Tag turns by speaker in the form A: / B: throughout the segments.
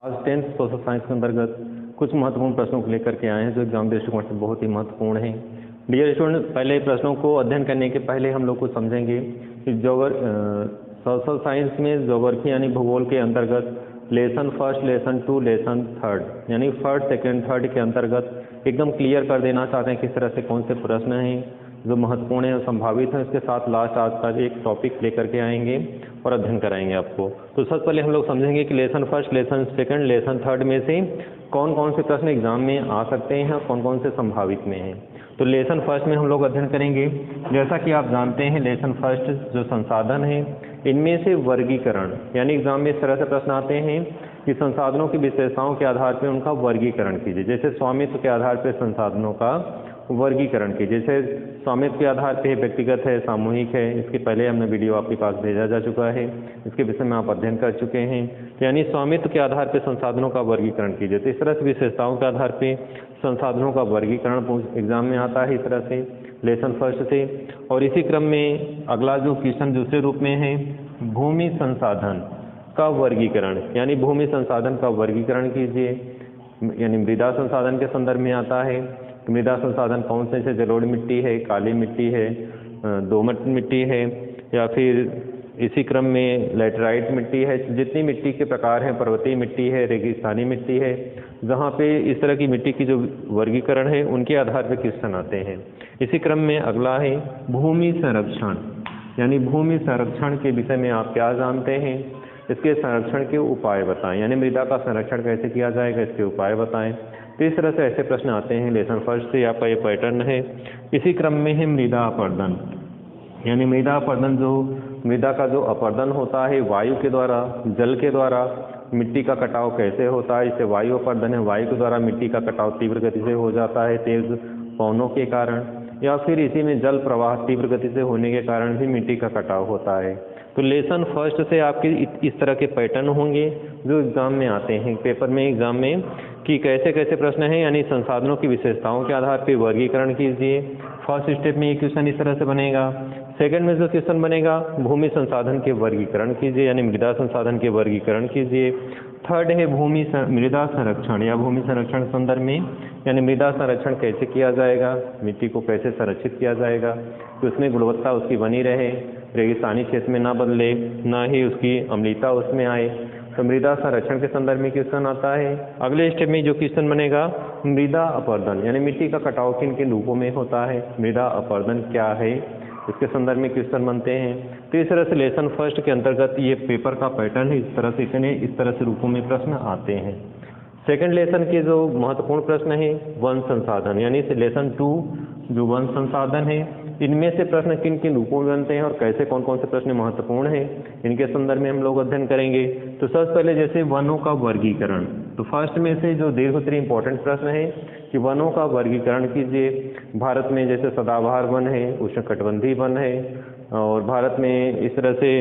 A: आज 10th social science के अंतर्गत कुछ महत्वपूर्ण प्रश्नों को लेकर के आए हैं जो एग्जाम दृष्टिकोण से बहुत ही महत्वपूर्ण हैं। डियर स्टूडेंट, पहले प्रश्नों को अध्ययन करने के पहले हम लोग को समझेंगे कि सोशल साइंस में ज्योग्राफी यानी भूगोल के अंतर्गत lesson first, lesson two, lesson third यानी फर्स्ट, सेकेंड, थर्ड के अंतर्गत एकदम क्लियर कर देना चाहते हैं किस तरह से कौन से प्रश्न हैं जो महत्वपूर्ण है और संभावित है। इसके साथ लास्ट आज का एक टॉपिक लेकर के आएंगे और अध्ययन कराएंगे आपको। तो सबसे पहले हम लोग समझेंगे कि lesson first, lesson second, lesson third में से कौन कौन से प्रश्न एग्जाम में आ सकते हैं और कौन कौन से संभावित में हैं। तो लेसन फर्स्ट में हम लोग अध्ययन करेंगे, जैसा कि आप जानते हैं लेसन फर्स्ट जो संसाधन है इनमें से वर्गीकरण, यानी एग्जाम में इस तरह से प्रश्न आते हैं कि संसाधनों की विशेषताओं के आधार पर उनका वर्गीकरण कीजिए। जैसे स्वामित्व के आधार पर संसाधनों का वर्गीकरण की, जैसे स्वामित्व के आधार पे व्यक्तिगत है, सामूहिक है, इसके पहले हमने वीडियो आपके पास भेजा जा चुका है, इसके विषय में आप अध्ययन कर चुके हैं। यानी स्वामित्व के आधार पे संसाधनों का वर्गीकरण कीजिए। तो इस तरह से विशेषताओं के आधार पे संसाधनों का वर्गीकरण एग्जाम में आता है इस तरह से लेसन फर्स्ट से। और इसी क्रम में अगला जो क्वेश्चन दूसरे रूप में है भूमि संसाधन का वर्गीकरण, यानी भूमि संसाधन का वर्गीकरण कीजिए, यानी मृदा संसाधन के संदर्भ में आता है। मृदा संसाधन कौन से, जैसे जलोढ़ मिट्टी है, काली मिट्टी है, दोमट मिट्टी है, या फिर इसी क्रम में लैटेराइट मिट्टी है। जितनी मिट्टी के प्रकार हैं, पर्वतीय मिट्टी है, रेगिस्तानी मिट्टी है, जहाँ पे इस तरह की मिट्टी की जो वर्गीकरण है उनके आधार पर क्वेश्चन आते हैं। इसी क्रम में अगला है भूमि संरक्षण, यानी भूमि संरक्षण के विषय में आप क्या जानते हैं, इसके संरक्षण के उपाय बताएं, यानी मृदा का संरक्षण कैसे किया जाएगा इसके उपाय बताएं। तो इस तरह से ऐसे प्रश्न आते हैं लेसन फर्स्ट से, आपका ये पैटर्न है। इसी क्रम में है मृदा अपर्दन, यानी मृदा अपर्दन जो मृदा का जो अपर्दन होता है वायु के द्वारा, जल के द्वारा मिट्टी का कटाव कैसे होता है, इसे वायु अपर्दन है। वायु के द्वारा मिट्टी का कटाव तीव्र गति से हो जाता है तेज पवनों के कारण, या फिर इसी में जल प्रवाह तीव्र गति से होने के कारण भी मिट्टी का कटाव होता है। तो लेसन फर्स्ट से आपके इस तरह के पैटर्न होंगे जो एग्जाम में आते हैं पेपर में, एग्जाम में कि कैसे कैसे प्रश्न हैं, यानी संसाधनों की विशेषताओं के आधार पर वर्गीकरण कीजिए। फर्स्ट स्टेप में ये क्वेश्चन इस तरह से बनेगा। सेकंड में जो क्वेश्चन बनेगा भूमि संसाधन के वर्गीकरण कीजिए, यानी मृदा संसाधन के वर्गीकरण कीजिए। थर्ड है मृदा संरक्षण या भूमि संरक्षण संदर्भ में, यानी मृदा संरक्षण कैसे किया जाएगा, मिट्टी को कैसे संरक्षित किया जाएगा कि उसमें गुणवत्ता उसकी बनी रहे, रेगिस्तानी क्षेत्र में ना बदले, ना ही उसकी अम्लीता उसमें आए। तो मृदा संरक्षण के संदर्भ में क्वेश्चन आता है। अगले स्टेप में जो क्वेश्चन बनेगा मृदा अपर्दन, यानी मिट्टी का कटाव किन किन रूपों में होता है, मृदा अपर्दन क्या है, इसके संदर्भ में क्वेश्चन बनते हैं। तो इस तरह से लेसन फर्स्ट के अंतर्गत ये पेपर का पैटर्न है, इस तरह से रूपों में प्रश्न आते हैं। सेकंड लेसन के जो महत्वपूर्ण प्रश्न है वन संसाधन, यानी लेसन टू जो वन संसाधन है इनमें से प्रश्न किन किन रूपों में बनते हैं और कैसे कौन कौन से प्रश्न महत्वपूर्ण हैं इनके संदर्भ में हम लोग अध्ययन करेंगे। तो सबसे पहले जैसे वनों का वर्गीकरण, तो फर्स्ट में से जो दीर्घोत्तरी इंपॉर्टेंट प्रश्न है कि वनों का वर्गीकरण कीजिए। भारत में जैसे सदाबहार वन है, उष्णकटिबंधीय वन है, और भारत में इस तरह से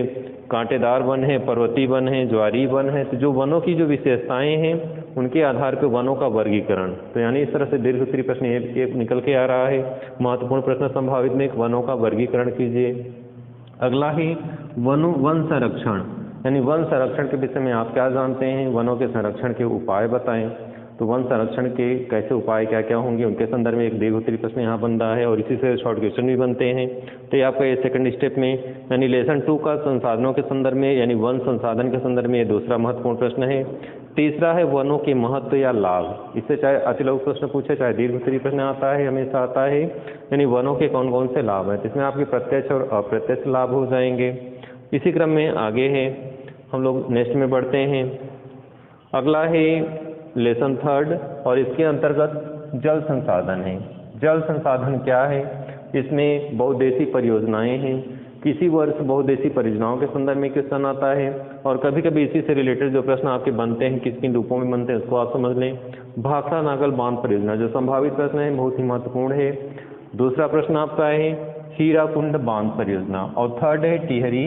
A: कांटेदार वन है, पर्वतीय वन है, ज्वारीय वन है। तो जो वनों की जो विशेषताएं हैं उनके आधार पर वनों का वर्गीकरण, तो यानी इस तरह से दीर्घोत्तरी प्रश्न एक निकल के आ रहा है। महत्वपूर्ण प्रश्न संभावित में वनों का वर्गीकरण कीजिए। अगला ही वन संरक्षण, यानी वन संरक्षण के विषय में आप क्या जानते हैं, वनों के संरक्षण के उपाय बताएं। तो वन संरक्षण के कैसे उपाय क्या क्या होंगे उनके संदर्भ में एक दीर्घोत्तरी प्रश्न यहाँ बन रहा है, और इसी से शॉर्ट क्वेश्चन भी बनते हैं। तो ये आपका ये सेकंड स्टेप में, यानी लेसन टू का संसाधनों के संदर्भ में, यानी वन संसाधन के संदर्भ में ये दूसरा महत्वपूर्ण प्रश्न है। तीसरा है वनों के महत्व या लाभ, इससे चाहे अतिलघु प्रश्न पूछे चाहे दीर्घोत्तरी प्रश्न आता है, हमेशा आता है, यानी वनों के कौन कौन से लाभ हैं। इसमें आपके प्रत्यक्ष और अप्रत्यक्ष लाभ हो जाएंगे। इसी क्रम में आगे है, हम लोग नेक्स्ट में बढ़ते हैं। अगला है लेसन थर्ड, और इसके अंतर्गत जल संसाधन है। जल संसाधन क्या है, इसमें बहुउद्देशीय परियोजनाएं हैं। किसी वर्ष बहुउद्देशीय परियोजनाओं के संदर्भ में क्वेश्चन आता है, और कभी कभी इसी से रिलेटेड जो प्रश्न आपके बनते हैं किस किन रूपों में बनते हैं उसको आप समझ लें। भाखड़ा नागल बांध परियोजना जो संभावित प्रश्न है बहुत ही महत्वपूर्ण है। दूसरा प्रश्न आपका है हीराकुंड बांध परियोजना, और थर्ड है टिहरी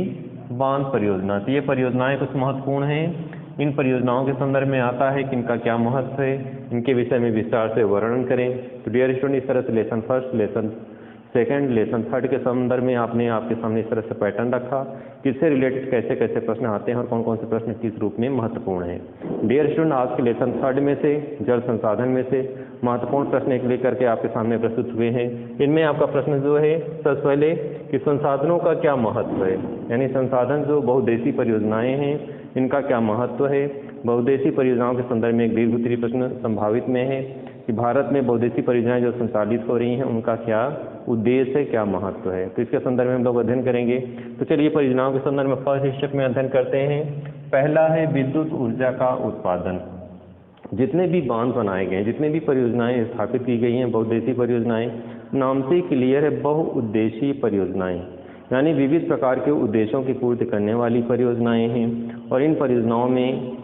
A: बांध परियोजना। तो ये परियोजनाएं कुछ महत्वपूर्ण हैं। इन परियोजनाओं के संदर्भ में आता है कि इनका क्या महत्व है, इनके विषय में विस्तार से वर्णन करें। तो डियर स्टूडेंट, इस तरह से lesson first, lesson second lesson third के संदर्भ में आपने आपके सामने इस तरह से पैटर्न रखा, किससे रिलेटेड कैसे कैसे प्रश्न आते हैं और कौन कौन से प्रश्न किस रूप में महत्वपूर्ण है। डियर स्टूडेंट, आज के लेसन थर्ड में से जल संसाधन में से महत्वपूर्ण प्रश्न एक लेकर के आपके सामने प्रस्तुत हुए हैं। इनमें आपका प्रश्न जो है सबसे पहले कि संसाधनों का क्या महत्व है, यानी संसाधन जो बहुउद्देशीय परियोजनाएं हैं इनका क्या महत्व है। बहुउद्देशीय परियोजनाओं के संदर्भ में एक दीर्घ उत्तरीय प्रश्न संभावित में है कि भारत में बहुउद्देशीय परियोजनाएं जो संचालित हो रही हैं उनका क्या उद्देश्य है, क्या महत्व है, तो इसके संदर्भ में हम लोग अध्ययन करेंगे। तो चलिए परियोजनाओं के संदर्भ में फर्स्ट स्टेप में अध्ययन करते हैं। पहला है विद्युत ऊर्जा का उत्पादन। जितने भी बांध बनाए गए, जितने भी परियोजनाएं स्थापित की गई हैं बहुउद्देशीय परियोजनाएं, नाम से क्लियर है बहुउद्देशीय परियोजनाएं, यानी विविध प्रकार के उद्देश्यों की पूर्ति करने वाली परियोजनाएं हैं। और इन परियोजनाओं में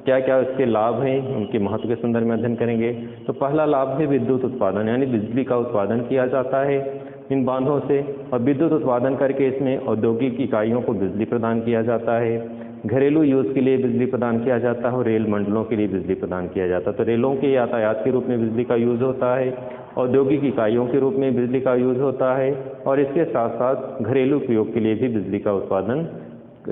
A: क्या क्या इसके लाभ हैं, उनके महत्व के संदर्भ में अध्ययन करेंगे। तो पहला लाभ है विद्युत उत्पादन, यानी बिजली का उत्पादन किया जाता है इन बांधों से, और विद्युत उत्पादन करके इसमें औद्योगिक इकाइयों को बिजली प्रदान किया जाता है, घरेलू यूज़ के लिए बिजली प्रदान किया जाता है और रेल मंडलों के लिए बिजली प्रदान किया जाता है। तो रेलों के यातायात के रूप में बिजली का यूज़ होता है, औद्योगिक इकाइयों के रूप में बिजली का यूज़ होता है, और इसके साथ साथ घरेलू उपयोग के लिए भी बिजली का उत्पादन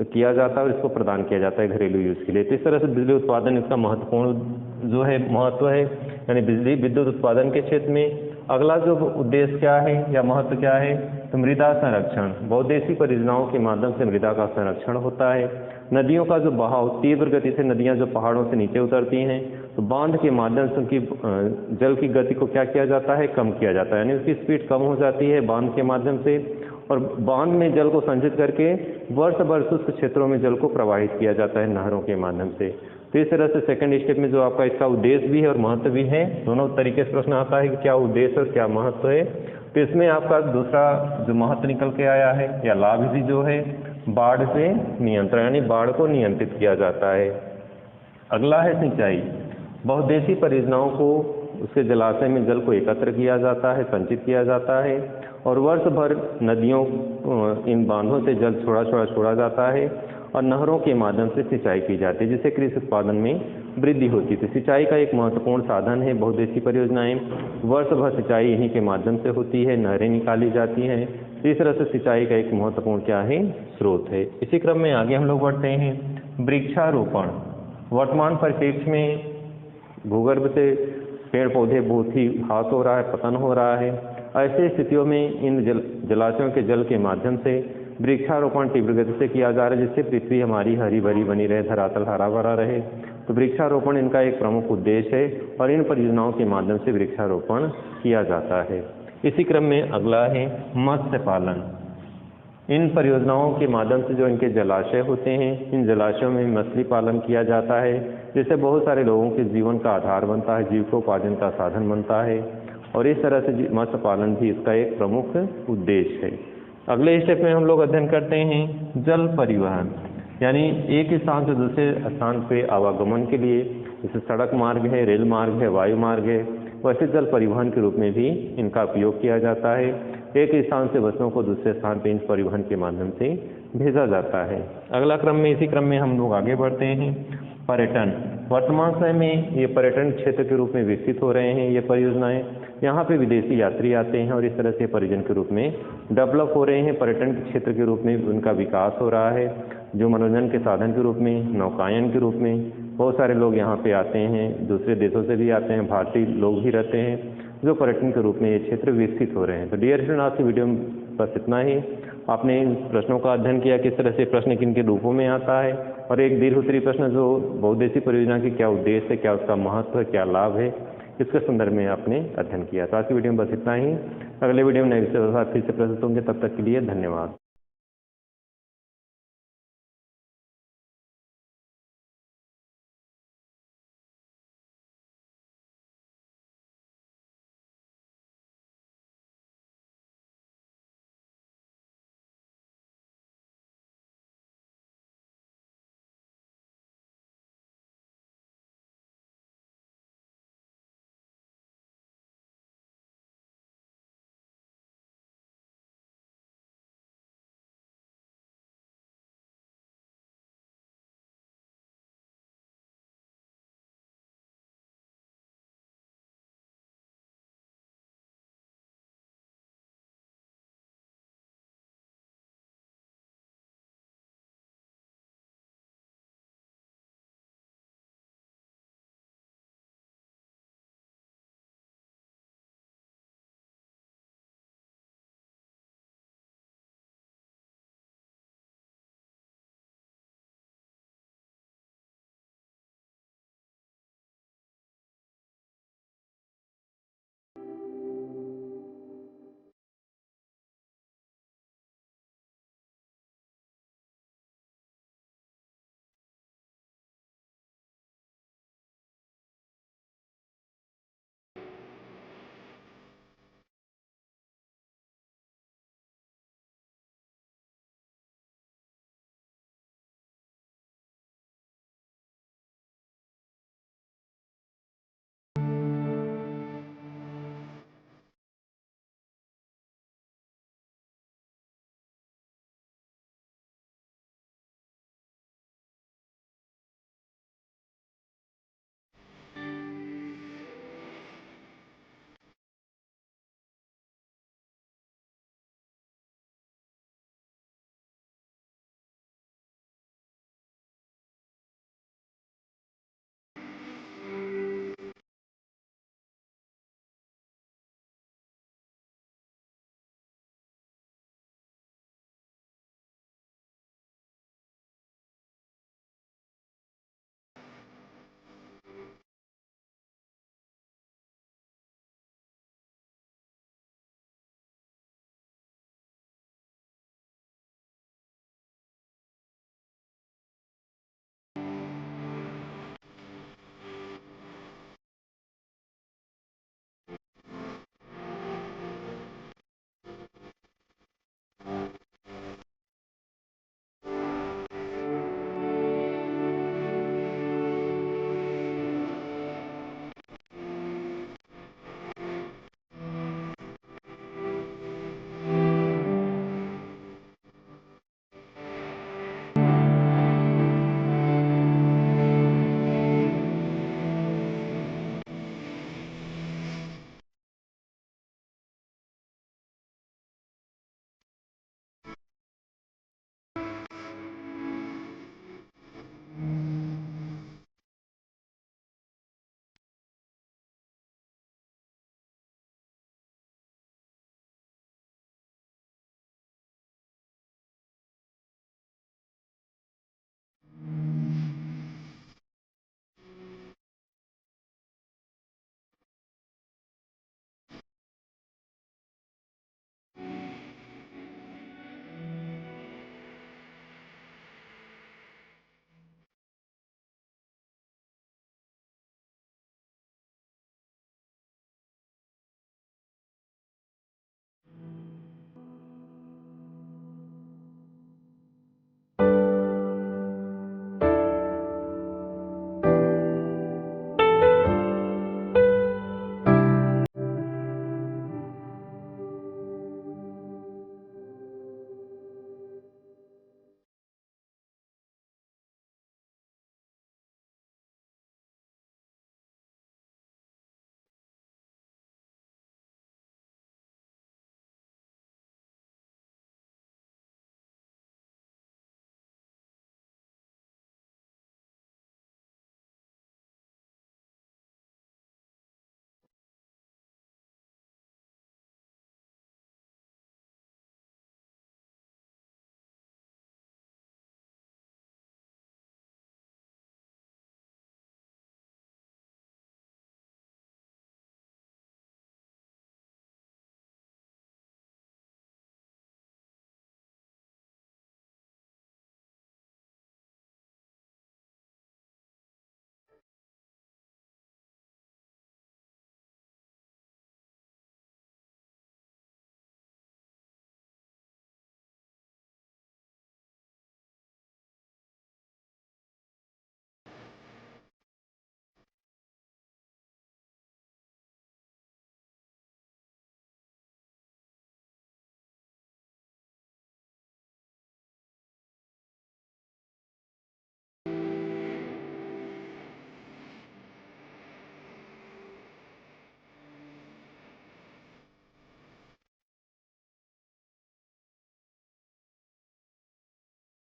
A: किया जाता है और इसको प्रदान किया जाता है घरेलू यूज़ के लिए। तो इस तरह से बिजली उत्पादन इसका महत्वपूर्ण जो है महत्व है, यानी बिजली विद्युत उत्पादन के क्षेत्र में। अगला जो उद्देश्य क्या है या महत्व क्या है, तो मृदा संरक्षण। बहुउद्देशीय परियोजनाओं के माध्यम से मृदा का संरक्षण होता है। नदियों का जो बहाव, तीव्र गति से नदियां जो पहाड़ों से नीचे उतरती हैं, तो बांध के माध्यम से उनकी जल की गति को क्या किया जाता है, कम किया जाता है, यानी उसकी स्पीड कम हो जाती है बांध के माध्यम से, और बांध में जल को संचित करके वर्ष भर शुष्क क्षेत्रों में जल को प्रवाहित किया जाता है नहरों के माध्यम से। तो इस तरह से सेकंड स्टेप में जो आपका इसका उद्देश्य भी है और महत्व भी है, दोनों तरीके से प्रश्न आता है कि क्या उद्देश्य और क्या महत्व है। तो इसमें आपका दूसरा जो महत्व निकल के आया है या लाभ भी जो है, बाढ़ से नियंत्रण, यानी बाढ़ को नियंत्रित किया जाता है। अगला है सिंचाई। बहुउद्देशीय परियोजनाओं को उसके जलाशय में जल को एकत्र किया जाता है, संचित किया जाता है, और वर्ष भर नदियों इन बांधों से जल छोड़ा जाता है और नहरों के माध्यम से सिंचाई की जाती है, जिससे कृषि उत्पादन में वृद्धि होती है। तो सिंचाई का एक महत्वपूर्ण साधन है बहुउद्देशीय परियोजनाएं। वर्ष भर सिंचाई यहीं के माध्यम से होती है, नहरें निकाली जाती हैं। इस तरह से सिंचाई का एक महत्वपूर्ण क्या है, स्रोत है। इसी क्रम में आगे हम लोग बढ़ते हैं। वृक्षारोपण। वर्तमान परिप्रेक्ष्य में भूगर्भ से पेड़ पौधे बहुत ही ह्रास हो रहा है, पतन हो रहा है। ऐसे स्थितियों में इन जलाशयों के जल के माध्यम से वृक्षारोपण तीव्र गति से किया जा रहा है, जिससे पृथ्वी हमारी हरी भरी बनी रहे, धरातल हरा भरा रहे। तो वृक्षारोपण इनका एक प्रमुख उद्देश्य है और इन परियोजनाओं के माध्यम से वृक्षारोपण किया जाता है। इसी क्रम में अगला है मत्स्य पालन। इन परियोजनाओं के माध्यम से जो इनके जलाशय होते हैं, इन जलाशयों में मछली पालन किया जाता है, जिससे बहुत सारे लोगों के जीवन का आधार बनता है, जीविकोपार्जन का साधन बनता है, और इस तरह से मत्स्य पालन भी इसका एक प्रमुख उद्देश्य है। अगले स्टेप में हम लोग अध्ययन करते हैं जल परिवहन, यानी एक स्थान से दूसरे स्थान पे आवागमन के लिए, जैसे सड़क मार्ग है, रेल मार्ग है, वायु मार्ग है, वैसे जल परिवहन के रूप में भी इनका उपयोग किया जाता है। एक स्थान से वस्तुओं को दूसरे स्थान पे इन परिवहन के माध्यम से भेजा जाता है। अगला क्रम में, इसी क्रम में हम लोग आगे बढ़ते हैं। पर्यटन। वर्तमान समय में ये पर्यटन क्षेत्र के रूप में विकसित हो रहे हैं ये परियोजनाएं। यहाँ पे विदेशी यात्री आते हैं और इस तरह से पर्यटन के रूप में डेवलप हो रहे हैं। पर्यटन के क्षेत्र के रूप में उनका विकास हो रहा है, जो मनोरंजन के साधन के रूप में, नौकायन के रूप में बहुत सारे लोग यहाँ पे आते हैं, दूसरे देशों से भी आते हैं, भारतीय लोग भी रहते हैं, जो पर्यटन के रूप में ये क्षेत्र विकसित हो रहे हैं। तो डियर स्टूडेंट, आज की वीडियो में बस इतना ही। आपने इन प्रश्नों का अध्ययन किया, किस तरह से प्रश्न किन के रूपों में आता है, और एक दीर्घ उत्तरीय प्रश्न जो बहुउद्देशीय परियोजना की क्या उद्देश्य है, क्या उसका महत्व है, क्या लाभ है, इसके संदर्भ में आपने अध्ययन किया। तो आज की वीडियो में बस इतना ही। अगले वीडियो में नए विषय के साथ फिर से प्रस्तुत होंगे, तब तक के लिए धन्यवाद।